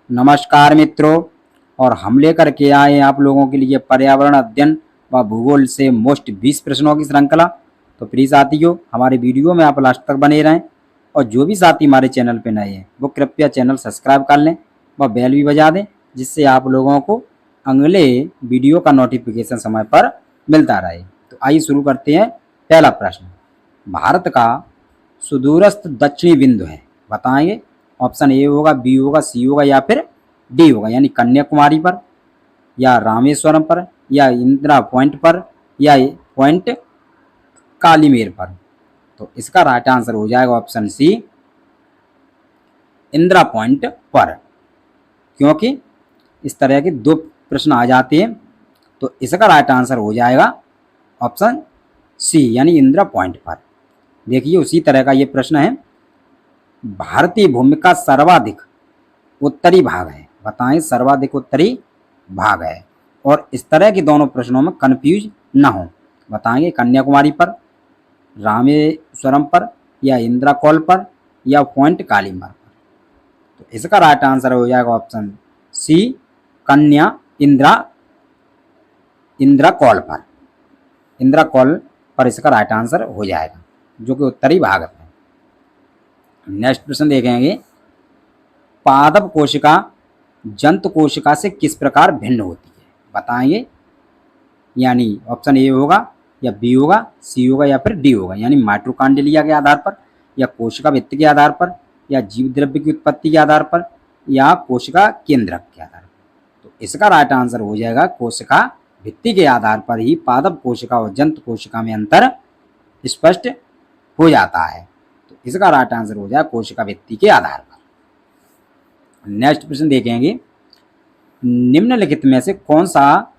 नमस्कार मित्रों, और हम लेकर के आए हैं आप लोगों के लिए पर्यावरण अध्ययन व भूगोल से मोस्ट 20 प्रश्नों की श्रृंखला। तो प्लीज़ साथियों, हमारे वीडियो में आप लास्ट तक बने रहें और जो भी साथी हमारे चैनल पर नए हैं वो कृपया चैनल सब्सक्राइब कर लें व बेल भी बजा दें, जिससे आप लोगों को अगले वीडियो का नोटिफिकेशन समय पर मिलता रहे। तो आइए शुरू करते हैं। पहला प्रश्न, भारत का सुदूरस्थ दक्षिणी बिंदु है, बताएंगे। ऑप्शन ए होगा, बी होगा, सी होगा या फिर डी होगा, यानी कन्याकुमारी पर या रामेश्वरम पर या इंदिरा पॉइंट पर या पॉइंट कालीमेर पर। तो इसका राइट आंसर हो जाएगा ऑप्शन सी, इंदिरा पॉइंट पर, क्योंकि इस तरह के दो प्रश्न आ जाते हैं। तो इसका राइट आंसर हो जाएगा ऑप्शन सी, यानी इंदिरा पॉइंट पर। देखिए उसी तरह का ये प्रश्न है, भारतीय भूमि का सर्वाधिक उत्तरी भाग है, बताएं सर्वाधिक उत्तरी भाग है। और इस तरह के दोनों प्रश्नों में कंफ्यूज ना हो, बताएंगे कन्याकुमारी पर, रामेश्वरम पर या इंदिरा कॉल पर या पॉइंट कालीमर पर। तो इसका राइट आंसर हो जाएगा ऑप्शन सी, कन्या इंदिरा कॉल पर। इंदिरा कॉल पर इसका राइट आंसर हो जाएगा, जो कि उत्तरी भाग है। नेक्स्ट प्रश्न देखेंगे, पादप कोशिका जंतु कोशिका से किस प्रकार भिन्न होती है, बताएंगे। यानी ऑप्शन ए होगा या बी होगा, सी होगा या फिर डी होगा, यानी माइटोकॉन्ड्रिया के आधार पर या कोशिका भित्ति के आधार पर या जीव द्रव्य की उत्पत्ति के आधार पर या कोशिका केंद्रक के आधार पर। तो इसका राइट आंसर हो जाएगा कोशिका भित्ति के आधार पर ही पादप कोशिका और जंतु कोशिका में अंतर स्पष्ट हो जाता है। तो इसका राइट आंसर हो जाएगा कोशिका भित्ति के आधार पर। नेक्स्ट प्रश्न देखेंगे, निम्नलिखित में से कौन सा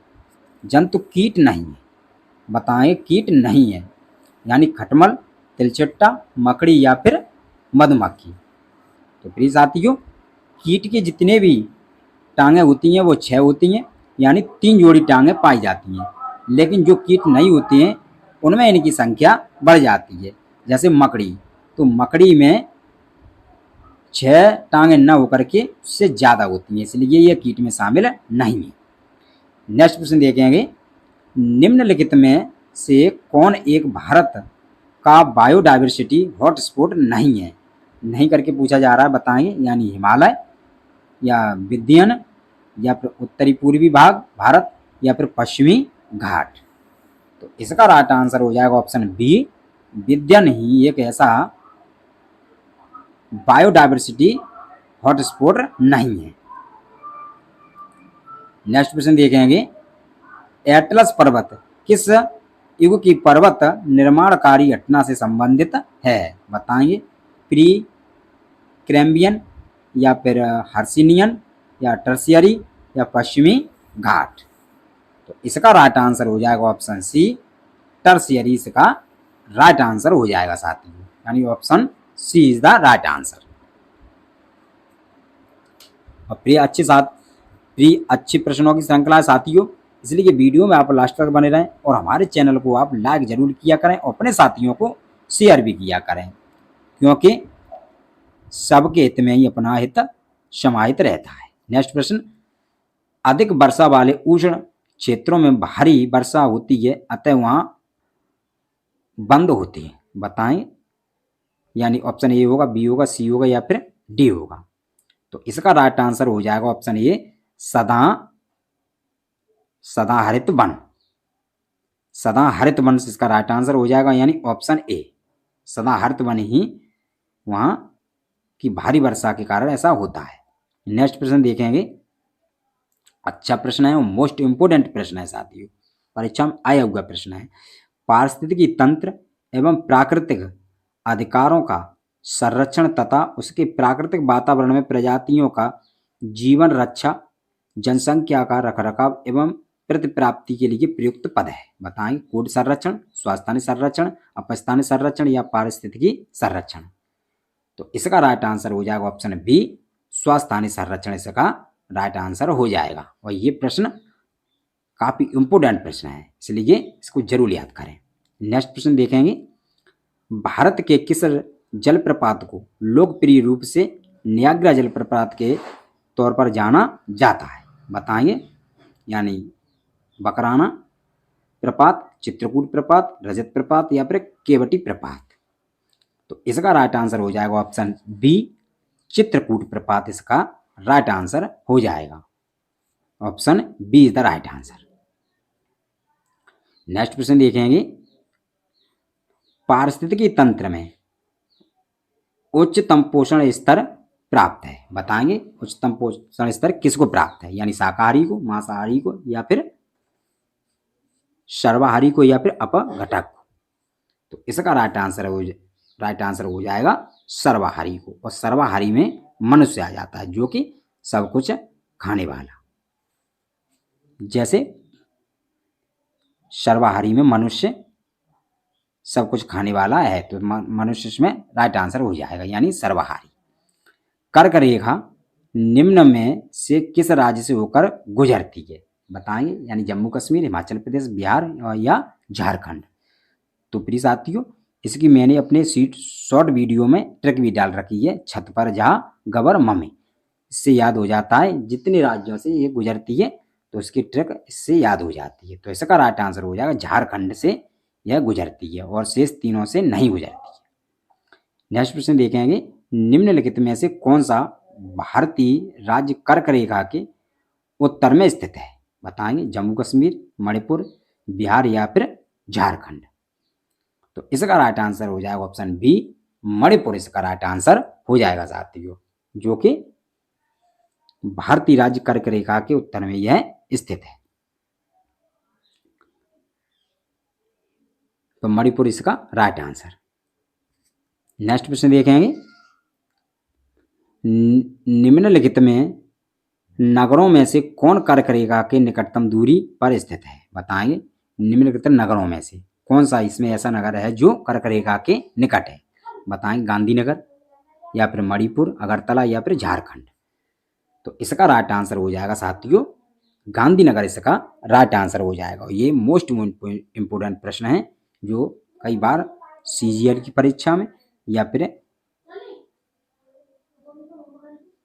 जंतु कीट नहीं है, बताएं कीट नहीं है। यानी खटमल, तिलचट्टा, मकड़ी या फिर मधुमक्खी। तो प्लीज साथियों, कीट के जितने भी टांगें होती हैं वो 6 होती हैं, यानी 3 जोड़ी टांगें पाई जाती हैं। लेकिन जो कीट नहीं होती हैं उनमें इनकी संख्या बढ़ जाती है। जैसे मकड़ी, तो मकड़ी में 6 टांगें न होकर के उससे ज़्यादा होती हैं, इसलिए ये कीट में शामिल नहीं है। नेक्स्ट प्रश्न देखेंगे, निम्नलिखित में से कौन एक भारत का बायोडाइवर्सिटी हॉटस्पॉट नहीं है, नहीं करके पूछा जा रहा है, बताएंगे। यानी हिमालय या विंध्याचल या फिर उत्तरी पूर्वी भाग भारत या फिर पश्चिमी घाट। तो इसका राइट आंसर हो जाएगा ऑप्शन बी, विंध्याचल ही एक ऐसा बायोडाइवर्सिटी हॉटस्पॉट नहीं है। नेक्स्ट प्रश्न देखेंगे, एटलस पर्वत किस युग की पर्वत निर्माणकारी घटना से संबंधित है, बताएंगे। प्री कैम्ब्रियन या फिर हर्सिनियन या टर्शियरी या पश्चिमी घाट। तो इसका राइट आंसर हो जाएगा ऑप्शन सी, टर्शियरी इसका राइट आंसर हो जाएगा साथियों, यानी option C is the right answer. और प्रिय अच्छे प्रश्नों की श्रृंखला है साथियों, इसलिए वीडियो में आप लास्ट तक बने रहें और हमारे चैनल को आप लाइक जरूर किया करें और अपने साथियों को शेयर भी किया करें, क्योंकि सबके हित में ही अपना हित समाहित रहता है। नेक्स्ट प्रश्न, अधिक वर्षा वाले उष्ण क्षेत्रों में भारी वर्षा होती है, अतः वहां बंद होती है, बताएं। यानी ऑप्शन ए होगा, बी होगा, सी होगा या फिर डी होगा। तो इसका राइट आंसर हो जाएगा ऑप्शन ए, सदाहरित वन। सदाहरित वन से इसका राइट आंसर हो जाएगा, यानी ऑप्शन ए, सदाहरित वन ही वहां की भारी वर्षा के कारण ऐसा होता है। नेक्स्ट प्रश्न देखेंगे, अच्छा प्रश्न है और मोस्ट इंपोर्टेंट प्रश्न है साथियों, परीक्षा में आया हुआ प्रश्न है। पारिस्थितिकी तंत्र एवं प्राकृतिक अधिकारों का संरक्षण तथा उसके प्राकृतिक वातावरण में प्रजातियों का जीवन रक्षा, जनसंख्या का रखरखाव एवं प्रतिप्राप्ति के लिए प्रयुक्त पद है, बताएं। कोड संरक्षण, स्वास्थ्य संरक्षण, अपस्थानिक संरक्षण या पारिस्थितिकी संरक्षण। तो इसका राइट आंसर हो जाएगा ऑप्शन बी, स्वास्थ्य संरक्षण इसका राइट आंसर हो जाएगा। और ये प्रश्न काफी इंपोर्टेंट प्रश्न है, इसलिए इसको जरूर याद करें। नेक्स्ट प्रश्न देखेंगे, भारत के किस जलप्रपात को लोकप्रिय रूप से नियाग्रा जलप्रपात के तौर पर जाना जाता है। बताएंगे, यानी बकराना प्रपात, चित्रकूट प्रपात, रजत प्रपात या फिर केवटी प्रपात। तो इसका राइट आंसर हो जाएगा ऑप्शन बी, चित्रकूट प्रपात इसका राइट आंसर हो जाएगा। Option B is the right answer. Next प्रश्न देखेंगे, पारिस्थितिकी तंत्र में उच्चतम पोषण स्तर प्राप्त है। बताएंगे उच्चतम पोषण स्तर किसको प्राप्त है, यानी शाकाहारी को, मांसाहारी को या फिर सर्वाहारी को या फिर अपघटक को। तो इसका राइट आंसर हो जाएगा सर्वाहारी को, और सर्वाहारी में मनुष्य आ जाता है जो कि सब कुछ खाने वाला। जैसे सर्वाहारी में मनुष्य सब कुछ खाने वाला है, तो मनुष्य इसमें राइट आंसर हो जाएगा, यानी सर्वाहारी। कर्क रेखा निम्न में से किस राज्य से होकर गुजरती है। बताएंगे, यानी जम्मू कश्मीर, हिमाचल प्रदेश, बिहार या झारखंड। तो प्लीज साथियों, इसकी मैंने अपने शॉर्ट वीडियो में ट्रिक भी डाल रखी है, छत पर जहाँ गबर मम्मी। इससे याद हो जाता है जितने राज्यों से ये गुजरती है, तो उसकी ट्रिक इससे याद हो जाती है। तो इसका राइट आंसर हो जाएगा झारखंड से यह गुजरती है और शेष तीनों से नहीं गुजरती है। नेक्स्ट प्रश्न देखेंगे, निम्नलिखित में से कौन सा भारतीय राज्य कर्क रेखा के उत्तर में स्थित है। बताएंगे, जम्मू कश्मीर, मणिपुर, बिहार या फिर झारखंड। तो इसका राइट आंसर हो जाएगा ऑप्शन बी, मणिपुर इसका राइट आंसर हो जाएगा साथियों, जो कि भारतीय राज्य कर्क रेखा के उत्तर में यह स्थित है। तो मणिपुर इसका राइट आंसर। नेक्स्ट प्रश्न देखेंगे, निम्नलिखित में नगरों में से कौन कर्क रेखा के निकटतम दूरी पर स्थित है। बताएंगे, निम्नलिखित नगरों में से कौन सा इसमें ऐसा नगर है जो कर्क रेखा के निकट है। बताएंगे, गांधीनगर या फिर मणिपुर, अगरतला या फिर झारखंड। तो इसका राइट आंसर हो जाएगा साथियों गांधीनगर इसका राइट आंसर हो जाएगा। ये मोस्ट इम्पोर्टेंट प्रश्न है जो कई बार सीजीएल की परीक्षा में या फिर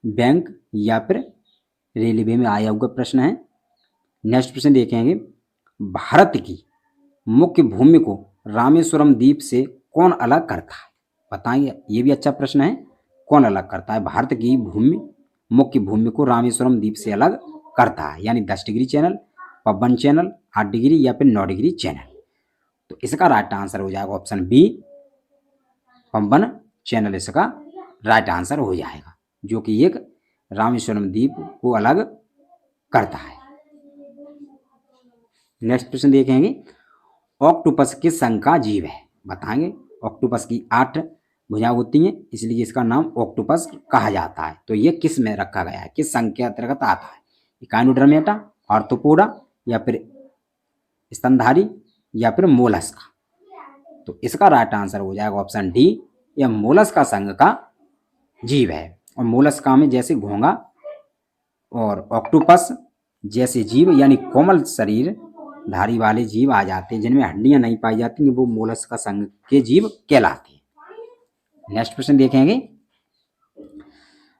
बैंक या फिर रेलवे में आया हुआ प्रश्न है। नेक्स्ट प्रश्न देखेंगे, भारत की मुख्य भूमि को रामेश्वरम द्वीप से कौन अलग करता है। बताएंगे, ये भी अच्छा प्रश्न है, कौन अलग करता है भारत की मुख्य भूमि को रामेश्वरम द्वीप से अलग करता है, यानी 10 डिग्री चैनल, 55 चैनल, 8 डिग्री या फिर 9 डिग्री चैनल। तो इसका राइट आंसर हो जाएगा ऑप्शन बी, 55 चैनल इसका राइट आंसर हो जाएगा, जो कि एक रामेश्वरम द्वीप को अलग करता है। नेक्स्ट प्रश्न देखेंगे, ऑक्टोपस किस संघ का जीव है। बताएंगे, ऑक्टोपस की 8 भुजाएं होती हैं, इसलिए इसका नाम ऑक्टोपस कहा जाता है। तो ये किस में रखा गया है, किस संघ के अंतर्गत आता है। इकाइनोडर्मेटा, आर्थ्रोपोडा या फिर स्तनधारी या फिर मोलस्का। तो इसका राइट आंसर हो जाएगा ऑप्शन डी, यह मोलस्का संघ का जीव है। और मोलस्का में जैसे घोंगा और ऑक्टोपस जैसे जीव यानी कोमल शरीर धारी वाले जीव आ जाते हैं जिनमें हड्डियां नहीं पाई जाती, वो मोलस्का संघ के जीव कहलाते हैं। नेक्स्ट प्रश्न देखेंगे,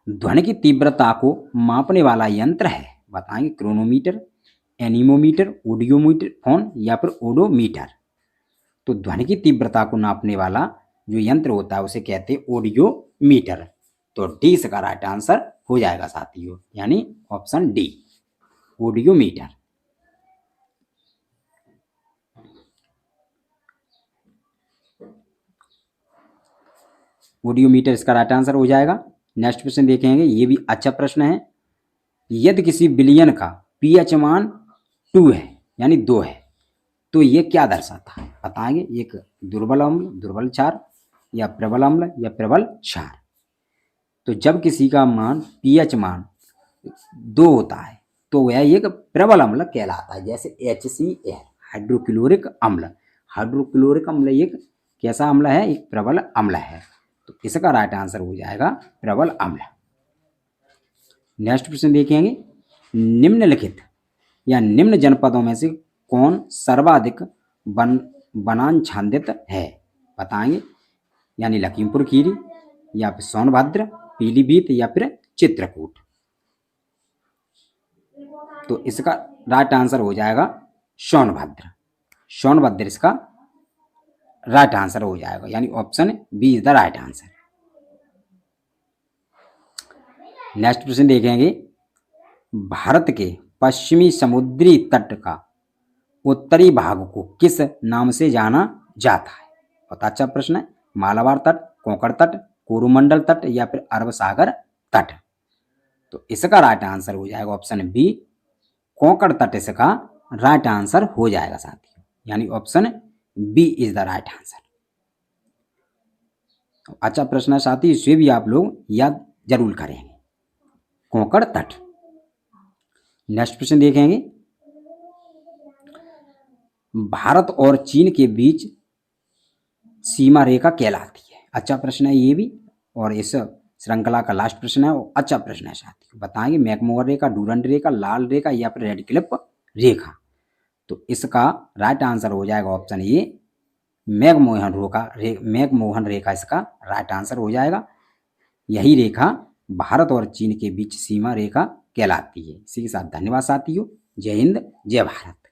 ध्वनि की तीव्रता को मापने वाला यंत्र है। बताएंगे, क्रोनोमीटर, एनीमोमीटर, ऑडियोमीटर फोन या फिर ओडोमीटर। तो ध्वनि की तीव्रता को नापने वाला जो यंत्र होता है उसे कहते हैं ऑडियोमीटर। तो डी इसका राइट आंसर हो जाएगा साथियों, यानी ऑप्शन डी, ऑडियोमीटर। ऑडियोमीटर इसका राइट आंसर हो जाएगा। नेक्स्ट प्रश्न देखेंगे, ये भी अच्छा प्रश्न है, यदि किसी विलयन का पीएच मान 2 है यानी 2 है तो ये क्या दर्शाता है। बताएंगे, एक दुर्बल अम्ल, दुर्बल क्षार या प्रबल अम्ल या प्रबल क्षार। तो जब किसी का मान पीएच मान 2 होता है तो वह एक प्रबल अम्ल कहलाता है। जैसे HCl, हाइड्रोक्लोरिक अम्ल। हाइड्रोक्लोरिक अम्ल एक कैसा अम्ल है, एक प्रबल अम्ल है। तो इसका राइट आंसर हो जाएगा प्रबल अम्ल। नेक्स्ट प्रश्न देखेंगे, निम्नलिखित या निम्न जनपदों में से कौन सर्वाधिक वनाच्छादित है। बताएंगे, यानी लखीमपुर खीरी या फिर सोनभद्र, पीलीभीत या फिर चित्रकूट। तो इसका राइट आंसर हो जाएगा सोनभद्र। सोनभद्र इसका राइट आंसर हो जाएगा, यानी option B is the right answer. Next प्रश्न देखेंगे, भारत के पश्चिमी समुद्री तट का उत्तरी भाग को किस नाम से जाना जाता है? बहुत अच्छा प्रश्न है। मालाबार तट, कोंकण तट, कोरोमंडल तट या फिर अरब सागर तट? तो इसका राइट आंसर हो जाएगा ऑप्शन बी, कोंकण तट इसका राइट आंसर हो जाएगा साथियों, यानी option B is the right answer. अच्छा प्रश्न है साथी, इसे भी आप लोग याद जरूर करेंगे, कोंकण तट। नेक्स्ट प्रश्न देखेंगे, भारत और चीन के बीच सीमा रेखा कहलाती है? अच्छा प्रश्न है ये भी, और इस श्रृंखला का लास्ट प्रश्न है, और अच्छा प्रश्न है साथियों। बताएंगे मैकमोहन रेखा, डूरंड रेखा, लाल रेखा या फिर रेड क्लिफ रेखा? तो इसका राइट आंसर हो जाएगा ऑप्शन ए, मैकमोहन रेखा इसका राइट आंसर हो जाएगा। यही रेखा भारत और चीन के बीच सीमा रेखा कहलाती है। इसी के साथ धन्यवाद साथियों। जय हिंद, जय भारत।